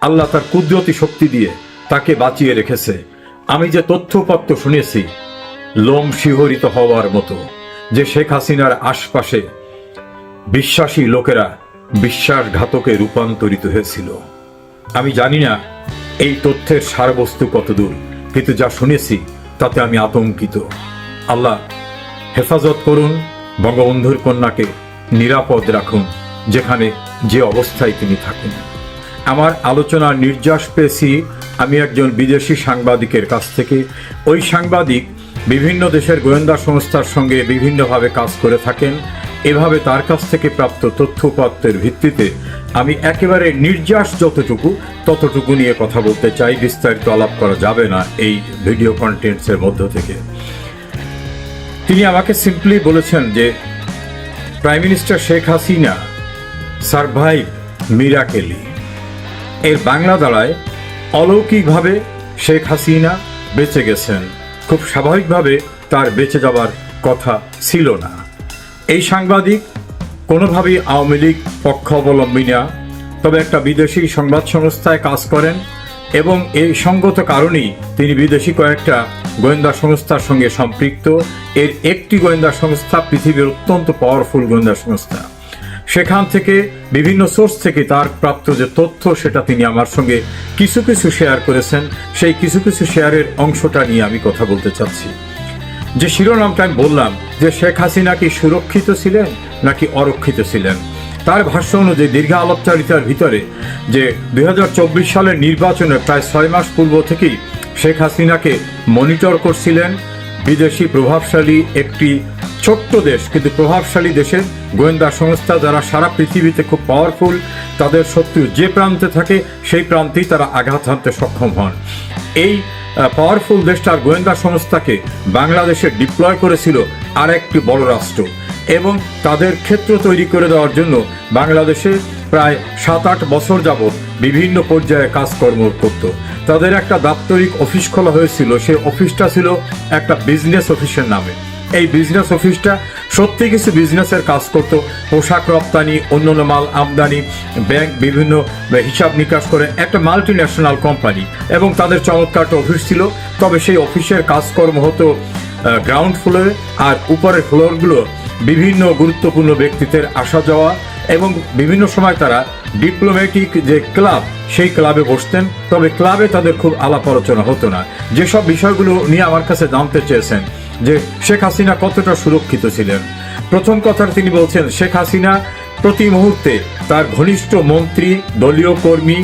আল্লাহ তার কুদরতি শক্তি দিয়ে তাকে বাঁচিয়ে রেখেছে। আমি যে তথ্যপত্র শুনেছি লোম শিহরিত হওয়ার মতো, যে শেখ হাসিনার আশপাশে বিশ্বাসী লোকেরা বিশ্বাসঘাতকে রূপান্তরিত হয়েছিল। আমি জানি না এই তথ্যের সারবস্তু কতদূর, কিন্তু যা শুনেছি তাতে আমি আতঙ্কিত। আল্লাহ হেফাজত করুন, বঙ্গবন্ধুর কন্যাকে নিরাপদ রাখুন যেখানে যে অবস্থায় তিনি থাকুন। আমার আলোচনার নির্যাস পেয়েছি আমি একজন বিদেশি সাংবাদিকের কাছ থেকে। ওই সাংবাদিক বিভিন্ন দেশের গোয়েন্দা সংস্থার সঙ্গে বিভিন্নভাবে কাজ করে থাকেন। এভাবে তার কাছ থেকে প্রাপ্ত তথ্যপত্রের ভিত্তিতে আমি একেবারে নির্যাস ততটুকু নিয়ে কথা বলতে চাই। বিস্তারিত আলাপ করা যাবে না এই ভিডিও কন্টেন্টসের মধ্য থেকে। তিনি আমাকে সিম্পলি বলেছেন যে prime minister Sheikh Hasina survive miraculously. এর বাংলা দাঁড়ায় অলৌকিকভাবে শেখ হাসিনা বেঁচে গেছেন, খুব স্বাভাবিকভাবে তার বেঁচে যাওয়ার কথা ছিল না। এই সাংবাদিক কোনোভাবেই আওয়ামী লীগ পক্ষ অবলম্বী না, তবে একটা বিদেশি সংবাদ সংস্থায় কাজ করেন এবং এই সঙ্গত কারণেই তিনি বিদেশি কয়েকটা গোয়েন্দা সংস্থার সঙ্গে সম্পৃক্ত। এর একটি গোয়েন্দা সংস্থা পৃথিবীর অত্যন্ত পাওয়ারফুল গোয়েন্দা সংস্থা। সেখান থেকে বিভিন্ন সোর্স থেকে তার প্রাপ্ত যে তথ্য সেটা তিনি আমার সঙ্গে কিছু কিছু শেয়ার করেছেন। সেই কিছু কিছু শেয়ারের অংশটা নিয়ে আমি কথা বলতে চাচ্ছি। যে শিরোনামটা আমি বললাম যে শেখ হাসিনা কি সুরক্ষিত ছিলেন নাকি অরক্ষিত ছিলেন, তার ভাষ্য অনুযায়ী দীর্ঘ আলাপচারিতার ভিতরে যে 2024 সালের নির্বাচনের প্রায় 6 মাস পূর্ব থেকেই শেখ হাসিনাকে মনিটর করছিলেন বিদেশি প্রভাবশালী একটি ছোট্ট দেশ কিন্তু প্রভাবশালী দেশের গোয়েন্দা সংস্থা, যারা সারা পৃথিবীতে খুব পাওয়ারফুল। তাদের শত্রু যে প্রান্তে থাকে সেই প্রান্তেই তারা আঘাত হানতে সক্ষম হন। এই পাওয়ারফুল দেশটার গোয়েন্দা সংস্থাকে বাংলাদেশে ডিপ্লয় করেছিল আর একটি বড় রাষ্ট্র, এবং তাদের ক্ষেত্র তৈরি করে দেওয়ার জন্য বাংলাদেশে প্রায় 7-8 বছর যাবৎ বিভিন্ন পর্যায়ে কাজকর্ম করত। তাদের একটা দাপ্তরিক অফিস খোলা হয়েছিল, সেই অফিসটা ছিল একটা বিজনেস অফিসের নামে। এই বিজনেস অফিসটা সত্যি কিছু বিজনেসের কাজ করত, পোশাক রপ্তানি, অন্যান্য মাল আমদানি, ব্যাংক বিভিন্ন হিসাব নিকাশ করে একটা মাল্টি ন্যাশনাল কোম্পানি, এবং তাদের চমৎকার একটা অফিস ছিল। তবে সেই অফিসের কাজকর্ম হতো গ্রাউন্ড ফ্লোরে, আর উপরের ফ্লোরগুলো বিভিন্ন গুরুত্বপূর্ণ ব্যক্তিত্বের আসা যাওয়া, এবং বিভিন্ন সময় তারা ডিপ্লোম্যাটিক যে ক্লাব সেই ক্লাবে বসতেন। তবে ক্লাবে তাদের খুব আলাপ আলোচনা হতো না। যেসব বিষয়গুলো নিয়ে আমার কাছে জানতে চেয়েছেন যে শেখ হাসিনা কতটা সুরক্ষিত ছিলেন, প্রথম কথা তিনি বলছেন শেখ হাসিনা প্রতি মুহূর্তে তার ঘনিষ্ঠ মন্ত্রী, দলীয় কর্মী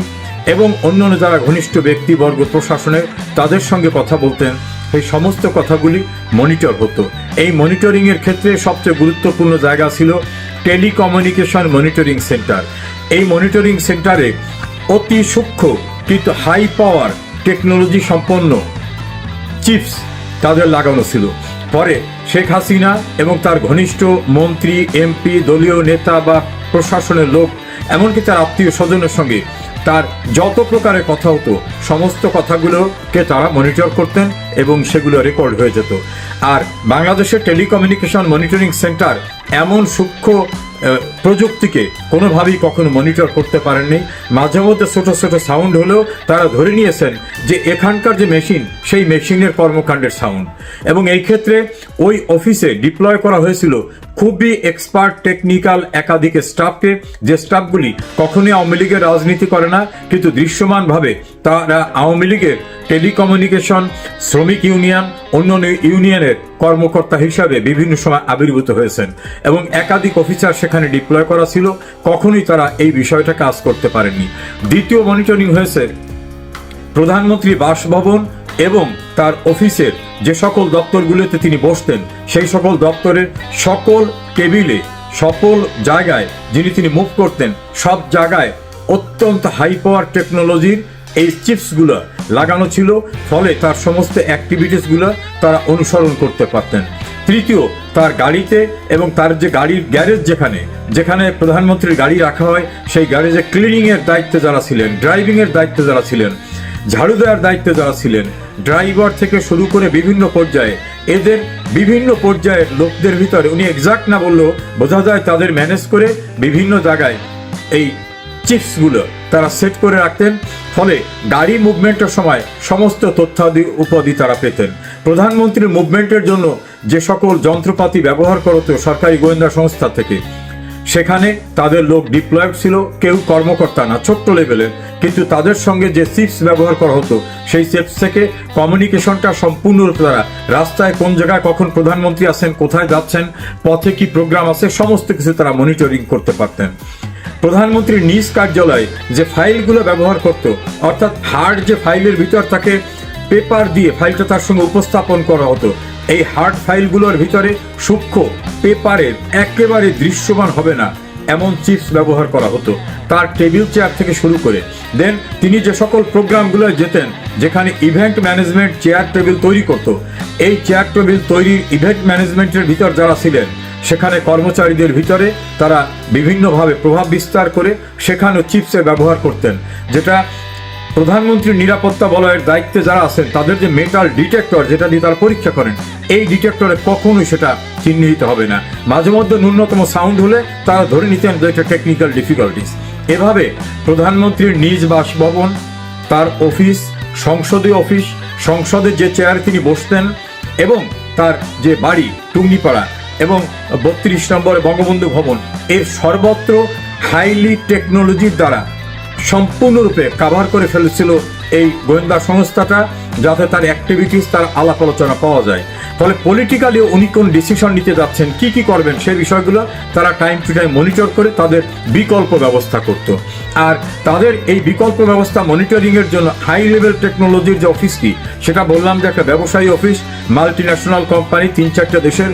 এবং অন্যান্য যারা ঘনিষ্ঠ ব্যক্তিবর্গ প্রশাসনের, তাদের সঙ্গে কথা বলতেন। এই সমস্ত কথাগুলি মনিটর হতো। এই মনিটরিং এর ক্ষেত্রে সবচেয়ে গুরুত্বপূর্ণ জায়গা ছিল টেলিকমিউনিকেশন মনিটরিং সেন্টার। এই মনিটরিং সেন্টারে অতি সূক্ষ্ম কিন্তু হাই পাওয়ার টেকনোলজি সম্পন্ন চিপস তাদের লাগানো ছিল। পরে শেখ হাসিনা এবং তার ঘনিষ্ঠ মন্ত্রী, এমপি, দলীয় নেতা বা প্রশাসনের লোক, এমনকি তার আত্মীয় স্বজনের সঙ্গে তার যত প্রকারের কথা হতো সমস্ত কথাগুলোকে তারা মনিটর করতেন এবং সেগুলো রেকর্ড হয়ে যেত। আর বাংলাদেশের টেলিকমিউনিকেশন মনিটরিং সেন্টার এমন সূক্ষ্ম প্রযুক্তিকে কোনোভাবেই কখনো মনিটর করতে পারেননি। মাঝে মধ্যে ছোট ছোট সাউন্ড হলেও তারা ধরে নিয়েছেন যে এখানকার যে মেশিন সেই মেশিনের কর্মকাণ্ডের সাউন্ড। এবং এই ক্ষেত্রে ওই অফিসে ডিপ্লয় করা হয়েছিল খুবই এক্সপার্ট টেকনিক্যাল একাধিক স্টাফকে, যে স্টাফগুলি কখনোই আওয়ামী লীগের রাজনীতি করে না, কিন্তু দৃশ্যমানভাবে তারা আওয়ামী লীগের টেলিকমিউনিকেশন, শ্রমিক ইউনিয়ন, অন্যান্য ইউনিয়নের কর্মকর্তা হিসাবে বিভিন্ন সময় আবির্ভূত হয়েছেন। এবং একাধিক অফিসার সেখানে ডিপ্লয় করা ছিল, কখনোই তারা এই বিষয়টা কাজ করতে পারেননি। দ্বিতীয় মনিটরিং হয়েছে প্রধানমন্ত্রী বাসভবন এবং তার অফিসের যে সকল দপ্তরগুলোতে তিনি বসতেন, সেই সকল দপ্তরের সকল টেবিলে, সকল জায়গায় যিনি তিনি মুভ করতেন, সব জায়গায় অত্যন্ত হাই পাওয়ার টেকনোলজির এই চিপসগুলো লাগানো ছিল। ফলে তার সমস্ত অ্যাক্টিভিটিসগুলো তারা অনুসরণ করতে পারতেন। তৃতীয়, তার গাড়িতে এবং তার যে গাড়ির গ্যারেজ যেখানে প্রধানমন্ত্রীর গাড়ি রাখা হয়, সেই গ্যারেজে ক্লিনিংয়ের দায়িত্বে যারা ছিলেন, ড্রাইভিংয়ের দায়িত্বে যারা ছিলেন, ঝাড়ু দেওয়ার দায়িত্বে যারা ছিলেন, ড্রাইভার থেকে শুরু করে বিভিন্ন পর্যায়ে, এদের বিভিন্ন পর্যায়ের লোকদের ভিতরে উনি এক্সাক্ট না বললেও বোঝা যায় তাদের ম্যানেজ করে বিভিন্ন জায়গায় এই চিপসগুলো তারা সেট করে রাখতেন, ফলে গাড়ি মুভমেন্টের সময় সমস্ত তথ্যাদি উপাধি তারা পেতেন। প্রধানমন্ত্রীর মুভমেন্টের জন্য যে সকল যন্ত্রপাতি ব্যবহার করত সরকারি গোয়েন্দা সংস্থা থেকে, সেখানে তাদের লোক ডিপ্লয়েড ছিল, কেউ কর্মকর্তা না, ছোট্ট লেভেলের, কিন্তু তাদের সঙ্গে যে চিপস ব্যবহার করা হতো সেই চিপস থেকে কমিউনিকেশনটা সম্পূর্ণরূপে তারা রাস্তায় কোন জায়গায় কখন প্রধানমন্ত্রী আছেন, কোথায় যাচ্ছেন, পথে কি প্রোগ্রাম আছে, সমস্ত কিছু তারা মনিটরিং করতে পারতেন। প্রধানমন্ত্রীর নিজ কার্যালয়ে যে ফাইলগুলো ব্যবহার করত, অর্থাৎ হার্ড যে ফাইলের ভিতর তাকে পেপার দিয়ে ফাইলটা তার সঙ্গে উপস্থাপন করা হতো, এই হার্ড ফাইলগুলোর ভিতরে সূক্ষ্ম পেপারের একেবারে দৃশ্যমান হবে না এমন চিপস ব্যবহার করা হতো। তার টেবিল চেয়ার থেকে শুরু করে দেন তিনি যে সকল প্রোগ্রামগুলো যেতেন, যেখানে ইভেন্ট ম্যানেজমেন্ট চেয়ার টেবিল তৈরি করত, এই চেয়ার টেবিল তৈরির ইভেন্ট ম্যানেজমেন্টের ভিতর যারা ছিলেন, সেখানে কর্মচারীদের ভিতরে তারা বিভিন্নভাবে প্রভাব বিস্তার করে সেখানেও চিপসের ব্যবহার করতেন, যেটা প্রধানমন্ত্রীর নিরাপত্তা বলয়ের দায়িত্বে যারা আছেন তাদের যে মেটাল ডিটেক্টর যেটা দিয়ে তারা পরীক্ষা করেন, এই ডিটেক্টরে কখনোই সেটা চিহ্নিত হবে না। মাঝে মধ্যে ন্যূনতম সাউন্ড হলে তারা ধরে নিতেন যে এটা টেকনিক্যাল ডিফিকাল্টিস। এভাবে প্রধানমন্ত্রীর নিজ বাসভবন, তার অফিস, সংসদীয় অফিস, সংসদের যে চেয়ারে তিনি বসতেন, এবং তার যে বাড়ি টুঙ্গিপাড়া এবং 32 নম্বরে বঙ্গবন্ধু ভবন, এর সর্বত্র হাইলি টেকনোলজির দ্বারা সম্পূর্ণরূপে কাভার করে ফেলেছিল এই গোয়েন্দা সংস্থাটা, যাতে তার অ্যাক্টিভিটিস, তার আলাপ আলোচনা পাওয়া যায়। ফলে পলিটিক্যালি উনি কোন ডিসিশন নিতে যাচ্ছেন, কি কি করবেন, সেই বিষয়গুলো তারা টাইম টু টাইম মনিটর করে তাদের বিকল্প ব্যবস্থা করত। আর তাদের এই বিকল্প ব্যবস্থা মনিটরিংয়ের জন্য হাই লেভেল টেকনোলজির যে অফিসটি, সেটা বললাম যে একটা ব্যবসায়ী অফিস, মাল্টি ন্যাশনাল কোম্পানি, 3-4টা দেশের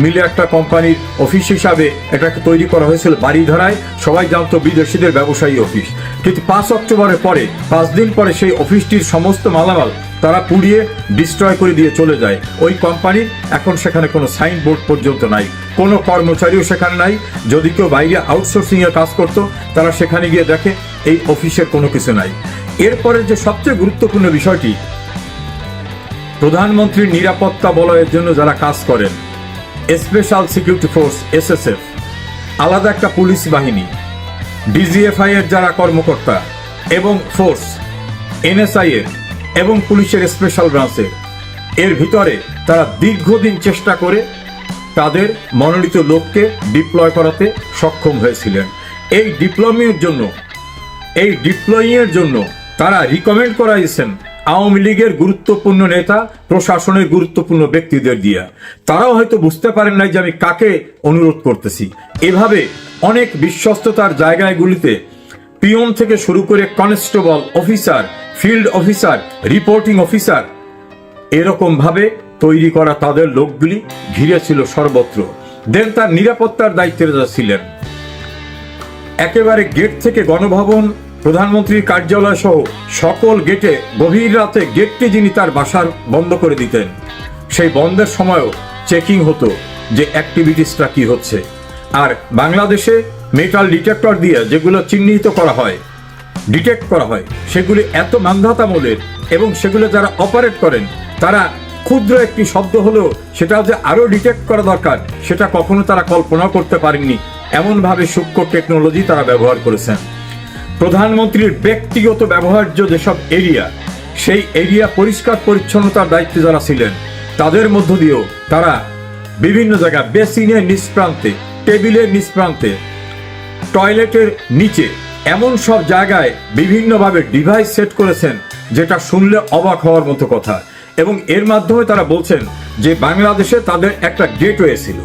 মিলে একটা কোম্পানির অফিস হিসাবে এটাকে তৈরি করা হয়েছিল বাড়িধারায়। সবাই জানতো বিদেশিদের ব্যবসায়ী অফিস, কিন্তু 5 অক্টোবরের পরে 5 দিন পরে সেই অফিসটির সমস্ত মালামাল তারা পুড়িয়ে ডিস্ট্রয় করে দিয়ে চলে যায়। ওই কোম্পানির এখন সেখানে কোনো সাইনবোর্ড পর্যন্ত নাই, কোনো কর্মচারীও সেখানে নাই। যদি কেউ বাইরে আউটসোর্সিং এর কাজ করতো, তারা সেখানে গিয়ে দেখে এই অফিসের কোনো কিছু নাই। এরপরে যে সবচেয়ে গুরুত্বপূর্ণ বিষয়টি, প্রধানমন্ত্রীর নিরাপত্তা বলয়ের জন্য যারা কাজ করেন, স্পেশাল সিকিউরিটি ফোর্স SSF, আলাদা একটা পুলিশ বাহিনী, DGFI এর যারা কর্মকর্তা এবং ফোর্স, NSI এর এবং পুলিশের স্পেশাল ব্রাঞ্চের, এর ভিতরে তারা দীর্ঘদিন চেষ্টা করে তাদের মনোনীত লোককে ডিপ্লয় করাতে সক্ষম হয়েছিলেন। এই ডিপ্লয়িংয়ের জন্য তারা রিকমেন্ড করাইছেন আওয়ামী লীগের গুরুত্বপূর্ণ নেতা, প্রশাসনের গুরুত্বপূর্ণ ব্যক্তিদের দিয়ে। তারাও হয়তো বুঝতে পারেন নাই যে আমি কাকে অনুরোধ করতেছি। এভাবে অনেক বিশ্বস্ততার জায়গাগুলিতে পিয়ন থেকে শুরু করে constable, officer, field officer, reporting officer, এরকম ভাবে তৈরি করা তাদের লোকগুলি ঘিরে ছিল সর্বত্র। দেন তার নিরাপত্তার দায়িত্বে যারা ছিলেন, একেবারে গেট থেকে গণভবন, প্রধানমন্ত্রীর কার্যালয় সহ সকল গেটে গভীর রাতে গেটটি যিনি তার বাসার বন্ধ করে দিতেন, সেই বন্ধের সময়ও চেকিং হতো যে অ্যাক্টিভিটিসটা কি হচ্ছে। আর বাংলাদেশে মেটাল ডিটেক্টর দিয়ে যেগুলো চিহ্নিত করা হয়, ডিটেক্ট করা হয়, সেগুলি এত মান্ধাতামূলের, এবং সেগুলো যারা অপারেট করেন তারা ক্ষুদ্র একটি শব্দ হলেও সেটা যে আরো ডিটেক্ট করা দরকার, সেটা কখনো তারা কল্পনা করতে পারেননি। এমনভাবে সূক্ষ্ম টেকনোলজি তারা ব্যবহার করেছেন। প্রধানমন্ত্রীর ব্যক্তিগত ব্যবহার্য যেসব এরিয়া, সেই এরিয়া পরিষ্কার পরিচ্ছন্নতার দায়িত্বে যারা ছিলেন, তাদের মধ্য দিয়েও তারা বিভিন্ন জায়গায় বেসিনের নিচ প্রান্তে, টেবিলের নিচ প্রান্তে, টয়লেটের নিচে, এমন সব জায়গায় বিভিন্নভাবে ডিভাইস সেট করেছেন, যেটা শুনলে অবাক হওয়ার মতো কথা। এবং এর মাধ্যমে তারা বলছেন যে বাংলাদেশে তাদের একটা গেটওয়ে ছিল,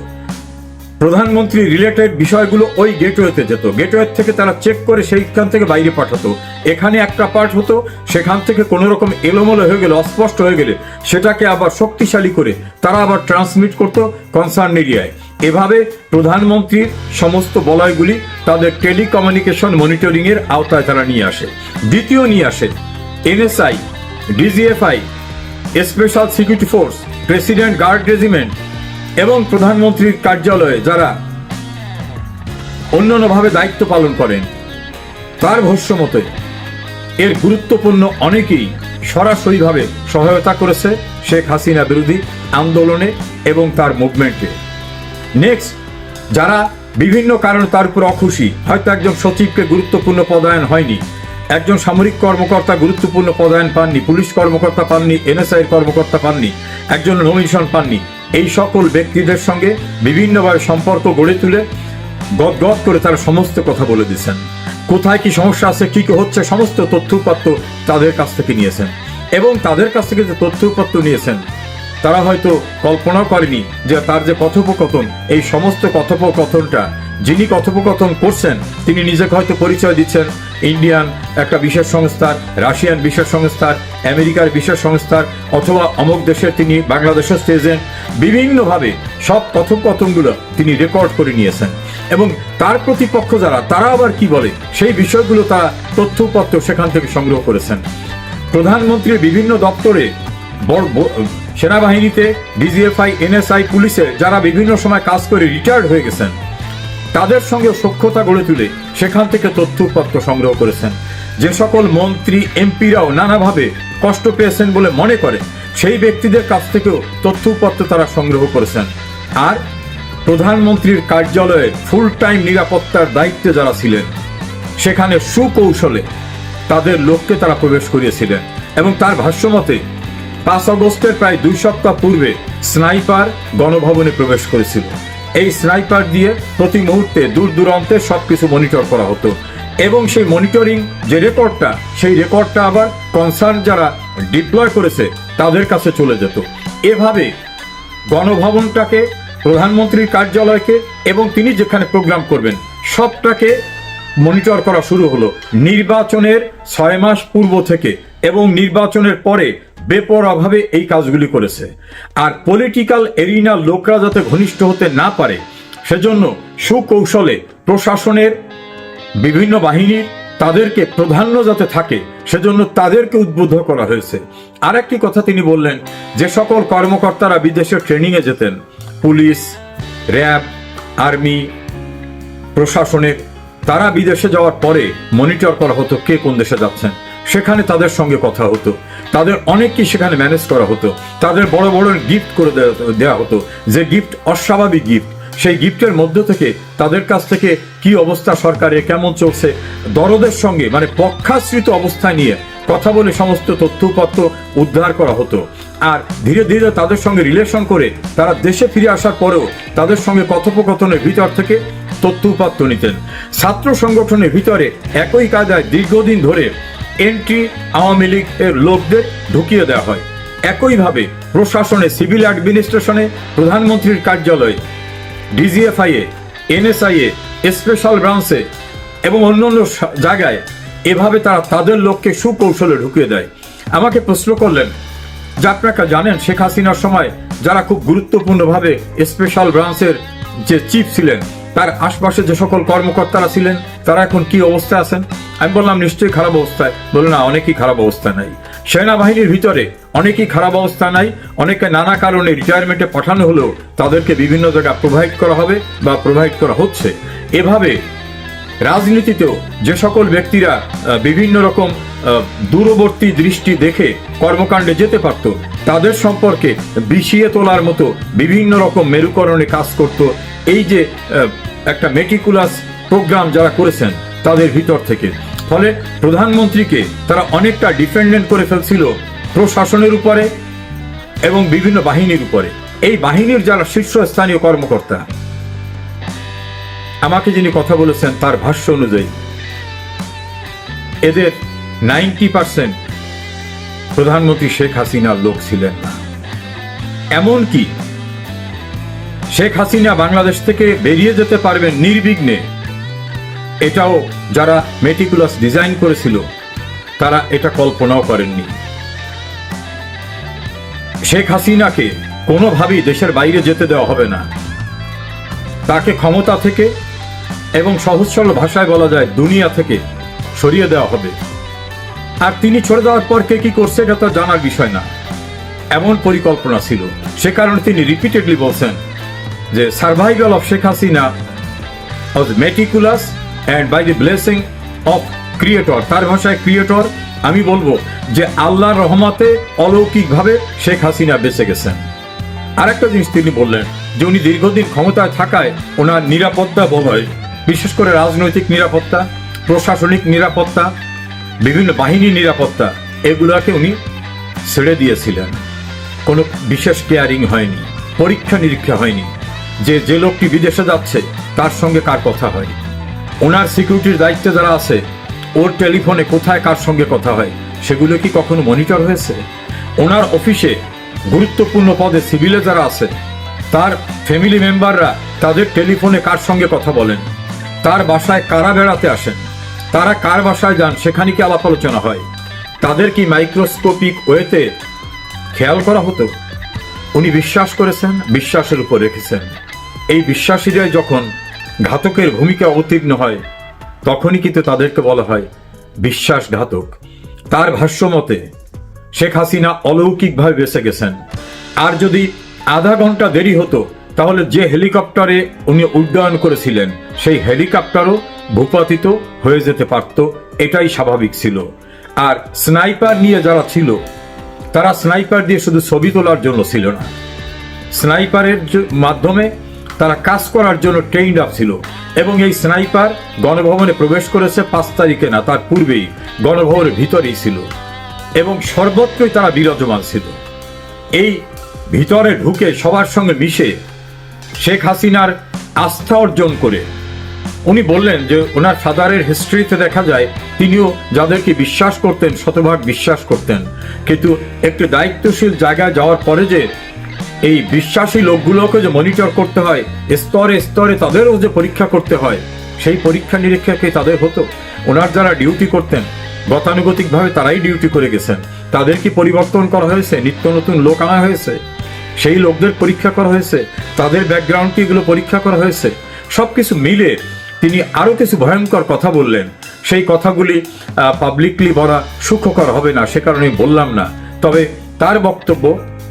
প্রধানমন্ত্রী রিলেটেড বিষয়গুলো ওই গেটওয়েতে যেত, গেটওয়ে থেকে তারা চেক করে সেইখান থেকে বাইরে পাঠাতো। এখানে একটা পার্ট হতো, সেখান থেকে কোনো রকম এলোমেলো হয়ে গেলে, অস্পষ্ট হয়ে গেলে সেটাকে আবার শক্তিশালী করে তারা আবার ট্রান্সমিট করতো কনসার্ন এরিয়ায়। এভাবে প্রধানমন্ত্রীর সমস্ত বলয়গুলি তাদের টেলিকমিউনিকেশন মনিটরিং এর আওতায় তারা নিয়ে আসে। দ্বিতীয় নিয়ে আসে NSI, DGFI, special security force, president guard regiment এবং প্রধানমন্ত্রীর কার্যালয়ে যারা অন্যান্যভাবে দায়িত্ব পালন করেন। তার ভাষ্য মতে এর গুরুত্বপূর্ণ অনেকেই সরাসরিভাবে সহায়তা করেছে শেখ হাসিনা বিরোধী আন্দোলনে এবং তার মুভমেন্টে। নেক্সট, যারা বিভিন্ন কারণে তার উপর অখুশি, হয়তো একজন সচিবকে গুরুত্বপূর্ণ পদায়ন হয়নি, একজন সামরিক কর্মকর্তা গুরুত্বপূর্ণ পদায়ন পাননি, পুলিশ কর্মকর্তা পাননি, এনএসআই কর্মকর্তা পাননি, একজন নমিনেশন পাননি। এই সকল ব্যক্তিদের সঙ্গে বিভিন্নভাবে সম্পর্ক গড়ে তুলে গদগদ করে তারা সমস্ত কথা বলে দিচ্ছেন। কোথায় কি সমস্যা আছে, কি কি হচ্ছে, সমস্ত তথ্যপত্র তাদের কাছ থেকে নিয়েছেন। এবং তাদের কাছ থেকে যে তথ্যপত্র নিয়েছেন, তারা হয়তো কল্পনাও করেনি যে তার যে কথোপকথন, এই সমস্ত কথোপকথনটা যিনি কথোপকথন করছেন তিনি নিজেকে হয়তো পরিচয় দিচ্ছেন ইন্ডিয়ান একটা বিশেষ সংস্থার, রাশিয়ান বিশেষ সংস্থার, আমেরিকার বিশেষ সংস্থার, অথবা অমুক দেশের তিনি বাংলাদেশের এজেন্ট। বিভিন্নভাবে সব কথোপকথনগুলো তিনি রেকর্ড করে নিয়েছেন এবং তার প্রতিপক্ষ যারা, তারা আবার কি বলে সেই বিষয়গুলো তারা তথ্যপত্র সেখান থেকে সংগ্রহ করেছেন। প্রধানমন্ত্রীর বিভিন্ন দপ্তরে, সেনাবাহিনীতে, ডিজিএফআই, এনএসআই, পুলিশে যারা বিভিন্ন সময় কাজ করে রিটায়ার্ড হয়ে গেছেন, তাদের সঙ্গে সখ্যতা গড়ে তুলে সেখান থেকে তথ্যপত্র সংগ্রহ করেছেন। যে সকল মন্ত্রী এমপিরাও নানাভাবে কষ্ট পেয়েছেন বলে মনে করে, সেই ব্যক্তিদের কাছ থেকেও তথ্যপত্র তারা সংগ্রহ করেছেন। আর প্রধানমন্ত্রীর কার্যালয়ে ফুল টাইম নিরাপত্তার দায়িত্বে যারা ছিলেন, সেখানে সুকৌশলে তাদের লোককে তারা প্রবেশ করিয়েছিলেন। এবং তার ভাষ্যমতে 5 আগস্টের প্রায় 2 সপ্তাহ পূর্বে স্নাইপার গণভবনে প্রবেশ করেছিল। এই স্নাইপার দিয়ে প্রতি মুহূর্তে দূর দূরান্তে সবকিছু মনিটর করা হতো এবং সেই মনিটরিং যে রেকর্ডটা, সেই রেকর্ডটা আবার কনসার্ন যারা ডিপ্লয় করেছে তাদের কাছে চলে যেত। এভাবে গণভবনটাকে, প্রধানমন্ত্রীর কার্যালয়কে এবং তিনি যেখানে প্রোগ্রাম করবেন সবটাকে মনিটর করা শুরু হলো নির্বাচনের 6 মাস পূর্ব থেকে, এবং নির্বাচনের পরে বেপরোয়াভাবে এই কাজগুলি করেছে। আর পলিটিক্যাল এরিনার লোকরা যাতে ঘনিষ্ঠ হতে না পারে, সেজন্য সুকৌশলে প্রশাসনের বিভিন্ন বাহিনীর তাদেরকে প্রাধান্য যাতে থাকে, সেজন্য তাদেরকে উদ্বুদ্ধ করা হয়েছে। আর একটি কথা তিনি বললেন, যে সকল কর্মকর্তারা বিদেশে ট্রেনিংয়ে যেতেন, পুলিশ, র্যাব, আর্মি, প্রশাসনের, তারা বিদেশে যাওয়ার পরে মনিটর করা হতো কে কোন দেশে যাচ্ছেন। সেখানে তাদের সঙ্গে কথা হতো, তাদের অনেককেই সেখানে ম্যানেজ করা হতো, তাদের বড় বড় গিফট করে দেওয়া হতো, যে গিফট অস্বাভাবিক গিফট। সেই গিফটের মধ্য থেকে তাদের কাছ থেকে কি অবস্থা সরকারে, কেমন চলছে, দরদের সঙ্গে মানে পক্ষাশ্রিত অবস্থায় নিয়ে কথা বলে সমস্ত তথ্যপত্র উদ্ধার করা হতো। আর ধীরে ধীরে তাদের সঙ্গে রিলেশন করে তারা দেশে ফিরে আসার পরেও তাদের সঙ্গে কথোপকথনের ভিতর থেকে তথ্যপত্র নিতেন। ছাত্র সংগঠনের ভিতরে একই কায়দায় দীর্ঘদিন ধরে এন্ট্রি আওয়ামী লীগের লোকদের ঢুকিয়ে দেওয়া হয়। একইভাবে প্রশাসনে, সিভিল অ্যাডমিনিস্ট্রেশনে, প্রধানমন্ত্রীর কার্যালয়ে, ডিজিএফআইএ, এনএসআইএ, স্পেশাল ব্রাঞ্চে এবং অন্যান্য জায়গায় এভাবে তারা তাদের লোককে সুকৌশলে ঢুকিয়ে দেয়। আমাকে প্রশ্ন করলেন যে আপনারা জানেন শেখ হাসিনার সময় যারা খুব গুরুত্বপূর্ণভাবে স্পেশাল ব্রাঞ্চের যে চিফ ছিলেন, তার আশপাশে যে সকল কর্মকর্তারা ছিলেন, তারা এখন কি অবস্থায় আছেন? আমি বললাম নিশ্চয়ই খারাপ অবস্থায়। বললেন না, অনেকেই খারাপ অবস্থা নাই। সেনাবাহিনীর ভিতরে অনেকেই খারাপ অবস্থা নাই, অনেকে নানা কারণে রিটায়ারমেন্টে পাঠানো হলেও তাদেরকে বিভিন্ন জায়গায় প্রোভাইড করা হবে বা প্রোভাইড করা হচ্ছে। এভাবে রাজনীতিতেও যে সকল ব্যক্তিরা বিভিন্ন রকম দূরবর্তী দৃষ্টি দেখে কর্মকাণ্ডে যেতে পারত, তাদের সম্পর্কে বিষিয়ে তোলার মতো বিভিন্ন রকম মেরুকরণে কাজ করত। এই যে একটা মেটিকুলাস প্রোগ্রাম যারা করেছেন তাদের ভিতর থেকে, ফলে প্রধানমন্ত্রীকে তারা অনেকটা ডিপেন্ডেন্ট করে ফেলছিল প্রশাসনের উপরে এবং বিভিন্ন বাহিনীর উপরে। এই বাহিনীর যারা শীর্ষস্থানীয় কর্মকর্তা, আমাকে যিনি কথা বলেছেন তার ভাষ্য অনুযায়ী এদের 90% প্রধানমন্ত্রী শেখ হাসিনার লোক ছিলেন না। এমনকি শেখ হাসিনা বাংলাদেশ থেকে বেরিয়ে যেতে পারবেন নির্বিঘ্নে, এটাও যারা মেটিকুলাস ডিজাইন করেছিল তারা এটা কল্পনাও করেননি। শেখ হাসিনাকে কোনোভাবেই দেশের বাইরে যেতে দেওয়া হবে না, তাকে ক্ষমতা থেকে এবং সহজ সরল ভাষায় বলা যায় দুনিয়া থেকে সরিয়ে দেওয়া হবে। আর তিনি চলে যাওয়ার পর কে কি করছে এটা তো জানার বিষয় না, এমন পরিকল্পনা ছিল। সে কারণে তিনি রিপিটেডলি বলছেন যে survival of Sheikh Hasina was meticulous and by the blessing of creator. তার ভাষায় ক্রিয়েটর, আমি বলবো যে আল্লাহর রহমতে অলৌকিকভাবে শেখ হাসিনা বেঁচে গেছেন। আরেকটা জিনিস তিনি বললেন যে উনি দীর্ঘদিন ক্ষমতায় থাকায় ওনার নিরাপত্তা বলয়, বিশেষ করে রাজনৈতিক নিরাপত্তা, প্রশাসনিক নিরাপত্তা, বিভিন্ন বাহিনীর নিরাপত্তা, এগুলোকে উনি ছেড়ে দিয়েছিলেন। কোনো বিশেষ কেয়ারিং হয়নি, পরীক্ষা নিরীক্ষা হয়নি যে যে লোকটি বিদেশে যাচ্ছে তার সঙ্গে কার কথা হয়, ওনার সিকিউরিটির দায়িত্বে যারা আছে ওর টেলিফোনে কোথায় কার সঙ্গে কথা হয় সেগুলো কি কখনো মনিটর হয়েছে? ওনার অফিসে গুরুত্বপূর্ণ পদে সিভিলে যারা আছে তার ফ্যামিলি মেম্বাররা তাদের টেলিফোনে কার সঙ্গে কথা বলেন, তার বাসায় কারা বেড়াতে আসেন, তারা কার বাসায় যান সেখানে কি আলাপ আলোচনা হয়, তাদের কি মাইক্রোস্কোপিক ওয়েতে খেয়াল করা হতো? উনি বিশ্বাস করেছেন, বিশ্বাসের উপর রেখেছেন। এই বিশ্বাসীরাই যখন ঘাতকের ভূমিকা অবতীর্ণ হয় তখনই কিন্তু তাদেরকে বলা হয় বিশ্বাসঘাতক। তার ভাষ্য মতে শেখ হাসিনা অলৌকিকভাবে বেঁচে গেছেন। আর যদি আধা ঘন্টা দেরি হতো তাহলে যে হেলিকপ্টারে উনি উড্ডয়ন করেছিলেন সেই হেলিকপ্টারও ভূপাতিত হয়ে যেতে পারত, এটাই স্বাভাবিক ছিল। আর স্নাইপার নিয়ে যারা ছিল তারা স্নাইপার দিয়ে শুধু ছবি তোলার জন্য ছিল না, স্নাইপারের মাধ্যমে তারা কাজ করার জন্য ট্রেইনড আপ ছিল। এবং এই স্নাইপার গণভবনে প্রবেশ করেছে 5 তারিখে না, তার পূর্বেই গণভবনের ভিতরেই ছিল এবং সর্বত্রই তারা বিরাজমান ছিল। এই ভিতরে ঢুকে সবার সঙ্গে মিশে শেখ হাসিনার আস্থা অর্জন করে উনি বললেন যে ওনার ফাদারের হিস্ট্রিতে দেখা যায় তিনিও যাদেরকে বিশ্বাস করতেন শতভাগ বিশ্বাস করতেন, কিন্তু একটু দায়িত্বশীল জায়গায় যাওয়ার পরে যে এই বিশ্বাসী লোকগুলোকে যে মনিটর করতে হয়, স্তরে স্তরে তাদেরও যে পরীক্ষা করতে হয়, সেই পরীক্ষা নিরীক্ষা কি তাদের হতো? ওনার যারা ডিউটি করতেন গতানুগতিকভাবে তারাই ডিউটি করে গেছেন, তাদের কি পরিবর্তন করা হয়েছে? নিত্য নতুন লোক আনা হয়েছে, সেই লোকদের পরীক্ষা করা হয়েছে, তাদের ব্যাকগ্রাউন্ড কি এগুলো পরীক্ষা করা হয়েছে? সবকিছু মিলে তিনি আরো কিছু ভয়ঙ্কর কথা বললেন। সেই কথাগুলি পাবলিকলি বলা সুখকর হবে না, সে কারণে বললাম না। তবে তার বক্তব্য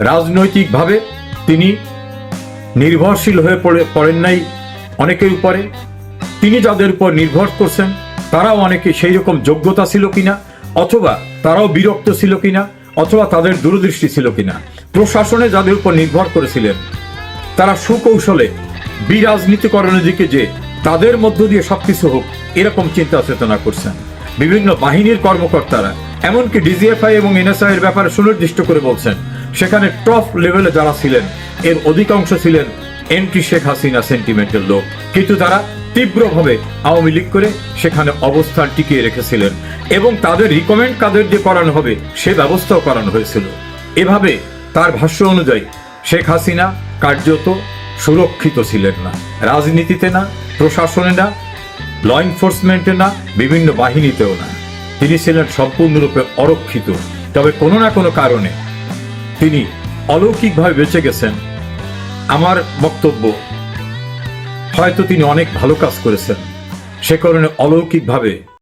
রাজনৈতিকভাবে তিনি নির্ভরশীল হয়ে পড়েন নাই অনেকের উপরে, তিনি যাদের উপর নির্ভর করছেন তারাও অনেকে সেই রকম যোগ্যতা ছিল কিনা, অথবা তারাও বিরক্ত ছিল কিনা, অথবা তাদের দূরদৃষ্টি ছিল কিনা। প্রশাসনে যাদের উপর নির্ভর করেছিলেন তারা সুকৌশলে বিরাজনীতিকরণের দিকে যে তাদের মধ্য দিয়ে সবকিছু হোক এরকম চিন্তা চেতনা করছেন। বিভিন্ন বাহিনীর কর্মকর্তারা এমনকি ডিজিএফআই এবং এনএসআই এর ব্যাপারে সুনির্দিষ্ট করে বলছেন সেখানে টপ লেভেলে যারা ছিলেন এর অধিকাংশ ছিলেন এন্টি শেখ হাসিনা সেন্টিমেন্টের লোক, কিন্তু তারা তীব্রভাবে আওয়ামী লীগ করে সেখানে অবস্থান টিকিয়ে রেখেছিলেন এবং তাদের রিকমেন্ড কাদের দিয়ে করানো হবে সে ব্যবস্থাও করানো হয়েছিল। এভাবে তার ভাষ্য অনুযায়ী শেখ হাসিনা কার্যত সুরক্ষিত ছিলেন না, রাজনীতিতে না, প্রশাসনে না, ল এনফোর্সমেন্টে না, বিভিন্ন বাহিনীতেও না। তিনি ছিলেন সম্পূর্ণরূপে অরক্ষিত। তবে কোনো না কোনো কারণে তিনি অলৌকিকভাবে বেঁচে গেছেন। আমার বক্তব্য হয়তো তিনি অনেক ভালো কাজ করেছেন, সে কারণে অলৌকিকভাবে